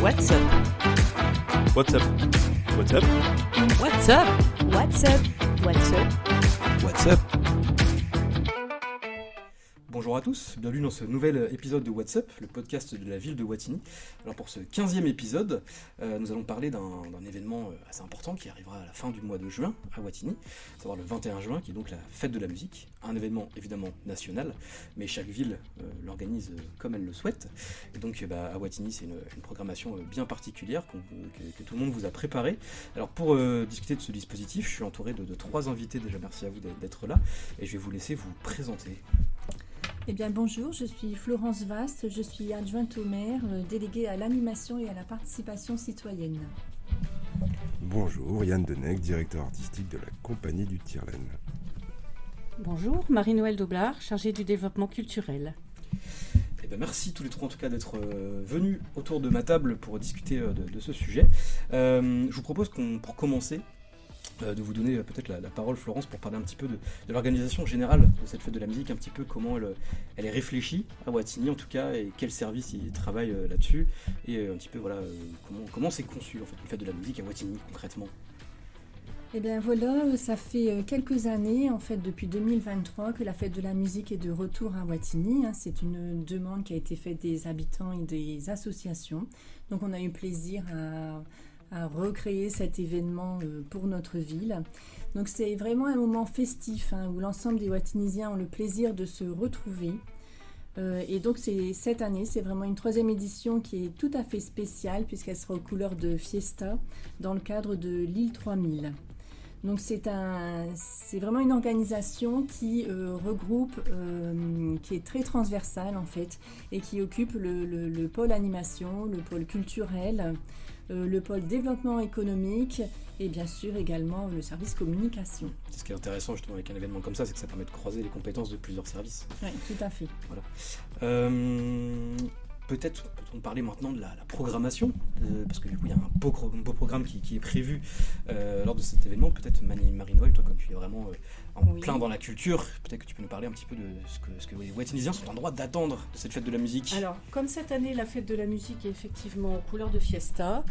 What's up? What's up? What's up? What's up? What's up? What's up? What's up? Bonjour à tous, bienvenue dans ce nouvel épisode de What's Up, le podcast de la ville de Wattignies. Alors pour ce 15e épisode, nous allons parler d'un événement assez important qui arrivera à la fin du mois de juin à Wattignies, à savoir le 21 juin, qui est donc la fête de la musique, un événement évidemment national, mais chaque ville l'organise comme elle le souhaite. Et donc à Wattignies, c'est une programmation bien particulière que tout le monde vous a préparée. Alors pour discuter de ce dispositif, je suis entouré de 3 invités déjà, merci à vous d'être là, et je vais vous laisser vous présenter. Eh bien bonjour, je suis Florence Vaste, je suis adjointe au maire, déléguée à l'animation et à la participation citoyenne. Bonjour, Yann Denec, directeur artistique de la Compagnie du Tierlaine. Bonjour, Marie-Noëlle Daublard, chargée du développement culturel. Eh bien, merci tous les trois en tout cas d'être venus autour de ma table pour discuter de ce sujet. Je vous propose pour commencer, de vous donner peut-être la parole, Florence, pour parler un petit peu de l'organisation générale de cette fête de la musique, un petit peu comment elle est réfléchie à Wattignies en tout cas, et quels services ils travaillent là-dessus, et un petit peu voilà comment c'est conçu en fait une fête de la musique à Wattignies concrètement. Eh bien voilà, ça fait quelques années, en fait depuis 2023, que la fête de la musique est de retour à Wattignies. C'est une demande qui a été faite des habitants et des associations. Donc on a eu plaisir à recréer cet événement pour notre ville. Donc c'est vraiment un moment festif où l'ensemble des Wattignisiens ont le plaisir de se retrouver. Et donc cette année, c'est vraiment une 3e édition qui est tout à fait spéciale puisqu'elle sera aux couleurs de Fiesta dans le cadre de l'île 3000. Donc c'est vraiment une organisation qui regroupe, qui est très transversale en fait, et qui occupe le pôle animation, le pôle culturel, le pôle développement économique et bien sûr également le service communication. C'est ce qui est intéressant justement avec un événement comme ça, c'est que ça permet de croiser les compétences de plusieurs services. Oui, tout à fait. Voilà. Peut-être peut-on parler maintenant de la programmation, parce que du coup il y a un beau programme qui est prévu lors de cet événement. Peut-être Marie-Noëlle, toi comme tu es vraiment plein dans la culture, peut-être que tu peux nous parler un petit peu de ce que les Wattignisiens sont en droit d'attendre de cette fête de la musique. Alors, comme cette année, la fête de la musique est effectivement aux couleurs de Fiesta,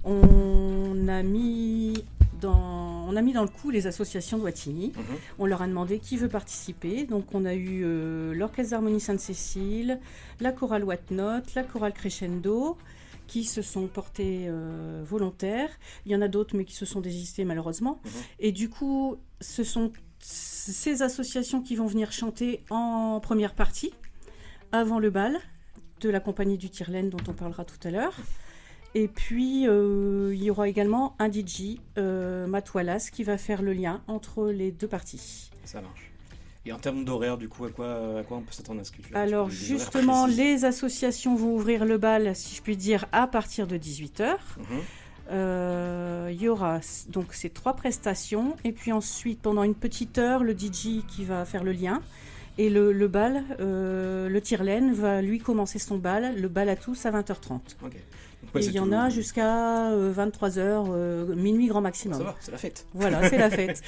on a mis dans le coup les associations de Wattignies. On leur a demandé qui veut participer. Donc on a eu l'Orchestre d'Harmonie Sainte-Cécile, la chorale Whatnot, la chorale Crescendo, qui se sont portés volontaires. Il y en a d'autres, mais qui se sont désistés malheureusement. Et du coup, ce sont ces associations qui vont venir chanter en première partie, avant le bal de la Compagnie du Tierlaine, dont on parlera tout à l'heure. Et puis, il y aura également un DJ, Matt Wallace, qui va faire le lien entre les deux parties. Ça marche. Et en termes d'horaire, du coup, à quoi on peut s'attendre à ce que tu as? Alors, justement, les associations vont ouvrir le bal, si je puis dire, à partir de 18h. Il y aura donc ces 3 prestations. Et puis ensuite, pendant une petite heure, le DJ qui va faire le lien. Et le bal, le Tierlaine va lui commencer son bal, le bal à tous à 20h30. Okay. Et il y en a jusqu'à 23h, minuit grand maximum. Ça va, c'est la fête. Voilà, c'est la fête.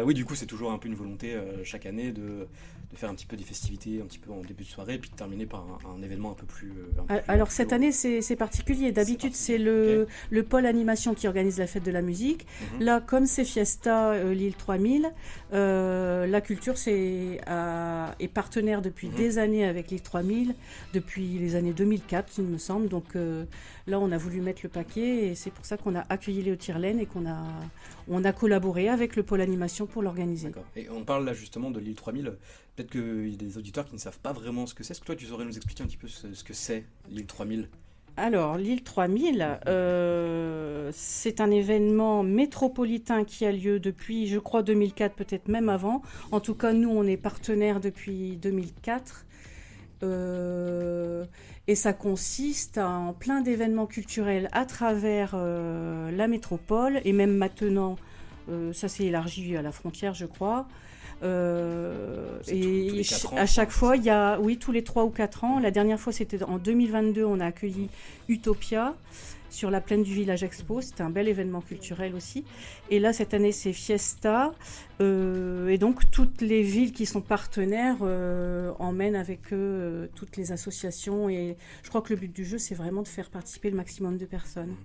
Oui, du coup, c'est toujours un peu une volonté chaque année de faire un petit peu des festivités, un petit peu en début de soirée, puis de terminer par un événement un peu plus... Alors cette année, c'est particulier. D'habitude, c'est le pôle animation qui organise la fête de la musique. Là, comme c'est Fiesta, l'île 3000, la culture est partenaire depuis des années avec l'île 3000, depuis les années 2004, il me semble. Donc là, on a voulu mettre le paquet et c'est pour ça qu'on a accueilli les Tierlaine et qu'on a collaboré avec le pôle animation pour l'organiser. D'accord. Et on parle là justement de l'île 3000. Peut-être qu'il y a des auditeurs qui ne savent pas vraiment ce que c'est. Est-ce que toi, tu saurais nous expliquer un petit peu ce que c'est l'île 3000 ? Alors, l'île 3000, c'est un événement métropolitain qui a lieu depuis, je crois, 2004, peut-être même avant. En tout cas, nous, on est partenaires depuis 2004. Et ça consiste en plein d'événements culturels à travers la métropole et même maintenant, ça s'est élargi à la frontière, je crois, Et tous les 4 ans, à chaque fois, il y a, oui, tous les 3 ou 4 ans. La dernière fois, c'était en 2022, on a accueilli Utopia sur la plaine du Village Expo. C'était un bel événement culturel aussi. Et là, cette année, c'est Fiesta. Et donc, toutes les villes qui sont partenaires emmènent avec eux toutes les associations. Et je crois que le but du jeu, c'est vraiment de faire participer le maximum de personnes.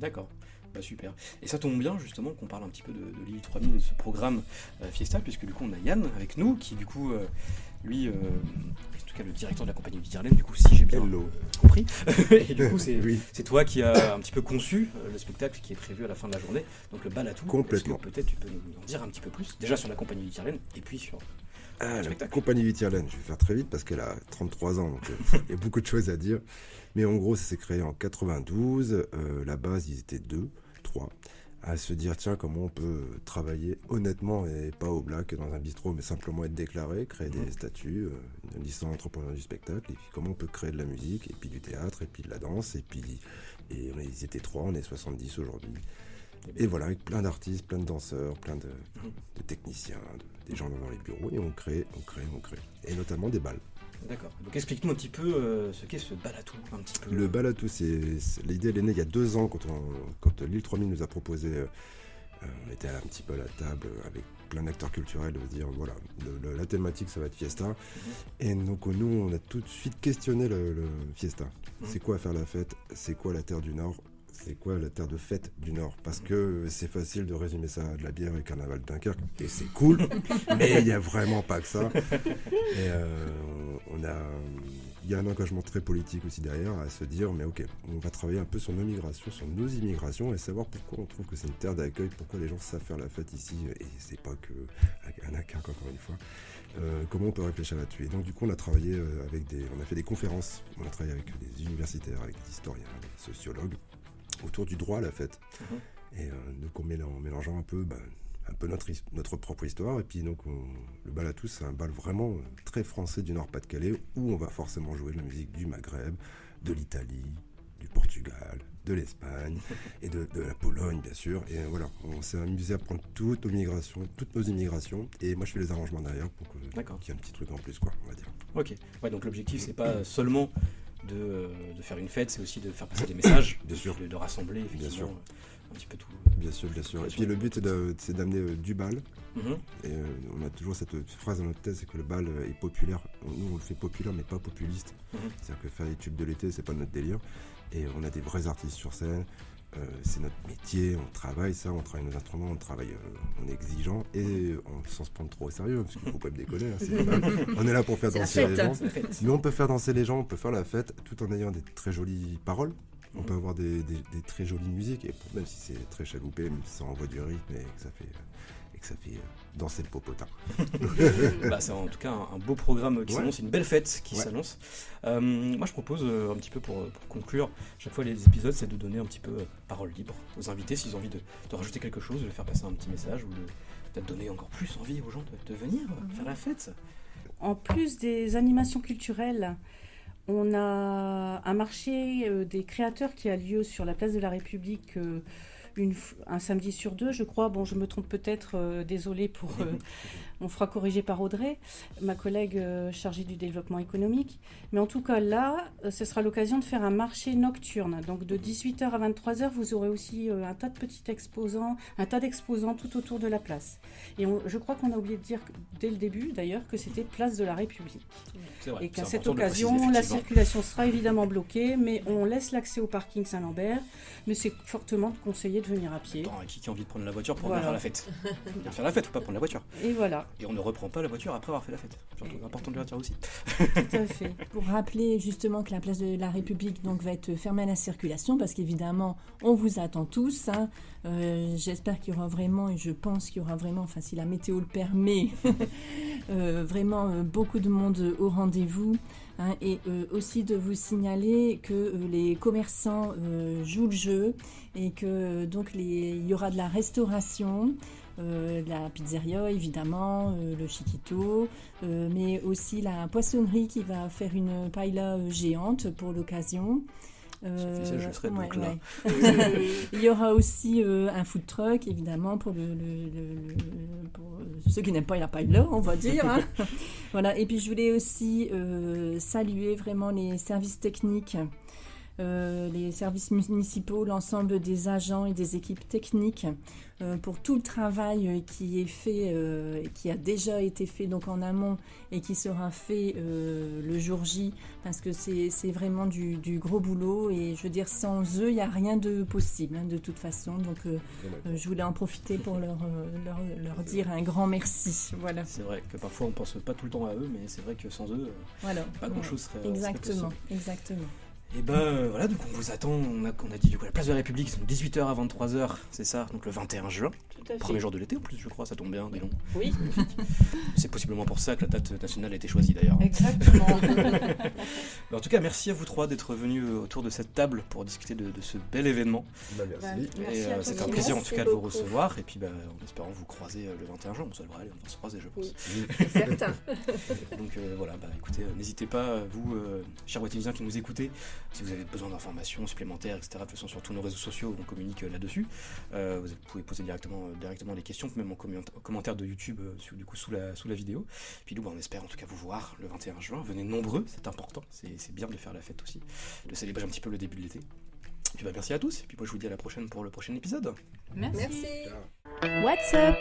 D'accord. Bah, super. Et ça tombe bien justement qu'on parle un petit peu de l'île 3000 et de ce programme Fiesta, puisque du coup on a Yann avec nous, qui du coup, lui, en tout cas le directeur de la compagnie Vitirlen, du coup si j'ai bien compris. Et du coup c'est toi qui as un petit peu conçu le spectacle qui est prévu à la fin de la journée, donc le bal à tout. Complètement. Est-ce que peut-être tu peux nous en dire un petit peu plus, déjà sur la compagnie Vitirlen et puis sur le La spectacle. compagnie Vitirlen, je vais faire très vite parce qu'elle a 33 ans, donc il y a beaucoup de choses à dire. Mais en gros, ça s'est créé en 92. La base, ils étaient 3, à se dire tiens, comment on peut travailler honnêtement et pas au black dans un bistrot, mais simplement être déclaré, créer des statuts, une licence d'entrepreneur du spectacle, et puis comment on peut créer de la musique, et puis du théâtre, et puis de la danse, ils étaient 3, on est 70 aujourd'hui. Et voilà, avec plein d'artistes, plein de danseurs, plein de techniciens, des gens dans les bureaux, et on crée. Et notamment des balles. D'accord. Donc explique-nous un petit peu ce qu'est ce bal à tout, un petit peu. Le bal à tout, l'idée elle est née il y a 2 ans quand l'île 3000 nous a proposé, on était un petit peu à la table avec plein d'acteurs culturels de se dire voilà, la thématique ça va être Fiesta. Et donc nous on a tout de suite questionné le Fiesta. C'est quoi faire la fête? C'est quoi la terre du Nord? C'est quoi la terre de fête du Nord? Parce que c'est facile de résumer ça à de la bière et carnaval de Dunkerque, et c'est cool, mais il n'y a vraiment pas que ça. Et il y a un engagement très politique aussi derrière, à se dire, mais ok, on va travailler un peu sur nos migrations, sur nos immigrations, et savoir pourquoi on trouve que c'est une terre d'accueil, pourquoi les gens savent faire la fête ici, et c'est pas que un Dunkerque encore une fois. Comment on peut réfléchir là-dessus. Et donc du coup on a travaillé on a fait des conférences, on a travaillé avec des universitaires, avec des historiens, des sociologues, autour du droit à la fête. Et donc en mélangeant un peu notre propre histoire, et puis donc le bal à tous, c'est un bal vraiment très français du Nord-Pas-de-Calais, où on va forcément jouer de la musique du Maghreb, de l'Italie, du Portugal, de l'Espagne et de la Pologne bien sûr. Et voilà, on s'est amusé à prendre toutes nos immigrations, et moi je fais les arrangements derrière pour qu'il y ait un petit truc en plus, quoi, on va dire. Ok, ouais, donc l'objectif c'est pas seulement de faire une fête, c'est aussi de faire passer des messages, Bien sûr. De rassembler effectivement Bien sûr. Un petit peu tout. Bien sûr. Et puis le but c'est d'amener du bal. Mhm. Et on a toujours cette phrase dans notre thèse, c'est que le bal est populaire. Nous on le fait populaire mais pas populiste. C'est-à-dire que faire les tubes de l'été, c'est pas notre délire. Et on a des vrais artistes sur scène. C'est notre métier, on travaille nos instruments, on est exigeant, et sans se prendre trop au sérieux, parce qu'il ne faut pas me déconner, on est là pour faire danser les gens. Mais on peut faire danser les gens, on peut faire la fête tout en ayant des très jolies paroles. On peut avoir des très jolies musiques, et même si c'est très chaloupé, même si ça envoie du rythme et que ça fait danser le popotin. C'est en tout cas un beau programme qui s'annonce, une belle fête qui s'annonce. Moi je propose un petit peu pour conclure chaque fois les épisodes, c'est de donner un petit peu parole libre aux invités s'ils ont envie de rajouter quelque chose, de faire passer un petit message, ou de peut-être donner encore plus envie aux gens de venir faire la fête. En plus des animations culturelles, on a un marché des créateurs qui a lieu sur la place de la République un samedi sur 2, je crois. Bon, je me trompe peut-être, désolée pour... on fera corriger par Audrey, ma collègue chargée du développement économique. Mais en tout cas, là, ce sera l'occasion de faire un marché nocturne. Donc, de 18h à 23h, vous aurez aussi un tas d'exposants tout autour de la place. Et je crois qu'on a oublié de dire, dès le début, d'ailleurs, que c'était place de la République. C'est vrai, et qu'à c'est cette important de le occasion, préciser, la effectivement. circulation sera évidemment bloquée, mais on laisse l'accès au parking Saint-Lambert. Mais c'est fortement conseillé de venir à pied. Attends, qui a envie de prendre la voiture pour Voilà. venir faire la fête? Viens faire la fête ou pas prendre la voiture. Et voilà, Et on ne reprend pas la voiture après avoir fait la fête. Surtout important de le dire aussi. tout à fait. Pour rappeler justement que la place de la République donc, va être fermée à la circulation, parce qu'évidemment, on vous attend tous. J'espère qu'il y aura vraiment, et je pense qu'il y aura vraiment, enfin si la météo le permet, vraiment beaucoup de monde au rendez-vous. Et aussi de vous signaler que les commerçants jouent le jeu, et que donc il y aura de la restauration, la pizzeria évidemment, le chiquito, mais aussi la poissonnerie qui va faire une paella géante pour l'occasion. C'est officiel, je serai donc là. Il y aura aussi un food truck, évidemment, pour ceux qui n'aiment pas, il n'y a pas eu là, on va dire. Hein. Voilà. Et puis, je voulais aussi saluer vraiment les services techniques, les services municipaux, l'ensemble des agents et des équipes techniques pour tout le travail qui est fait, qui a déjà été fait donc en amont et qui sera fait le jour J, parce que c'est vraiment du gros boulot et je veux dire sans eux il n'y a rien de possible hein, de toute façon, donc je voulais en profiter pour leur dire un grand merci. Voilà. C'est vrai que parfois on pense pas tout le temps à eux, mais c'est vrai que sans eux pas grand chose serait exactement. Et voilà, donc on vous attend, on a dit du coup la place de la République, c'est 18h à 23h, c'est ça, donc le 21 juin, premier jour de l'été en plus je crois, ça tombe bien, dis donc. Oui. C'est possiblement pour ça que la date nationale a été choisie d'ailleurs. Exactement. En tout cas, merci à vous trois d'être venus autour de cette table pour discuter de ce bel événement. Merci. Merci à toi. C'est un plaisir en tout cas de vous recevoir, et puis en espérant vous croiser le 21 juin, ça devrait aller, on va se croiser je pense. C'est certain. Donc voilà, écoutez, n'hésitez pas, vous, chers Watiniens qui nous écoutez, si vous avez besoin d'informations supplémentaires, etc., de toute façon sur tous nos réseaux sociaux, on communique là-dessus. Vous pouvez poser directement les questions, même en commentaire de YouTube, sous la vidéo. Puis nous, on espère en tout cas vous voir le 21 juin. Venez nombreux, c'est important, c'est bien de faire la fête aussi, de célébrer un petit peu le début de l'été. Et puis merci à tous, et puis moi je vous dis à la prochaine pour le prochain épisode. Merci. What's up?